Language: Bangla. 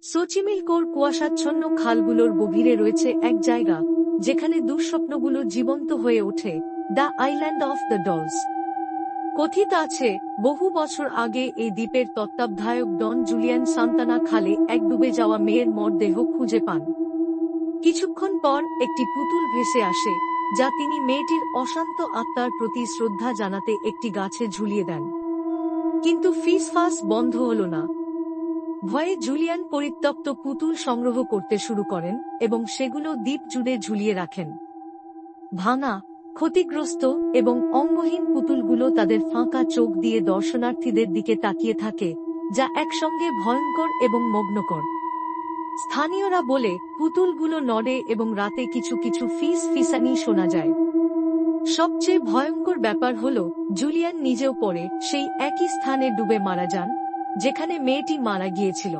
সোচিমিলকোর কুয়াশাচ্ছন্ন খালগুলোর গভীরে রয়েছে এক জায়গা যেখানে দুঃস্বপ্নগুলো জীবন্ত হয়ে ওঠে, the island of the dolls. কথিত আছে, বহু বছর আগে এই দ্বীপের তত্ত্বাবধায়ক ডন জুলিয়ান সান্তানা খালে এক ডুবে যাওয়া মেয়ের মরদেহ খুঁজে পান। কিছুক্ষণ পর একটি পুতুল ভেসে আসে, যা তিনি মেয়েটির অশান্ত আত্মার প্রতি শ্রদ্ধা জানাতে একটি গাছে ঝুলিয়ে দেন। কিন্তু ফিসফাস বন্ধ হল না। ভয়ে জুলিয়ান পরিত্যক্ত পুতুল সংগ্রহ করতে শুরু করেন এবং সেগুলো দ্বীপ জুড়ে ঝুলিয়ে রাখেন। ভাঙা, ক্ষতিগ্রস্ত এবং অঙ্গহীন পুতুলগুলো তাদের ফাঁকা চোখ দিয়ে দর্শনার্থীদের দিকে তাকিয়ে থাকে, যা একসঙ্গে ভয়ঙ্কর এবং মগ্নকর। স্থানীয়রা বলে, পুতুলগুলো নড়ে এবং রাতে কিছু কিছু ফিসানি শোনা যায়। সবচেয়ে ভয়ঙ্কর ব্যাপার হল, জুলিয়ান নিজেও পরে সেই একই স্থানে ডুবে মারা যান, যেখানে মেয়েটি মারা গিয়েছিল।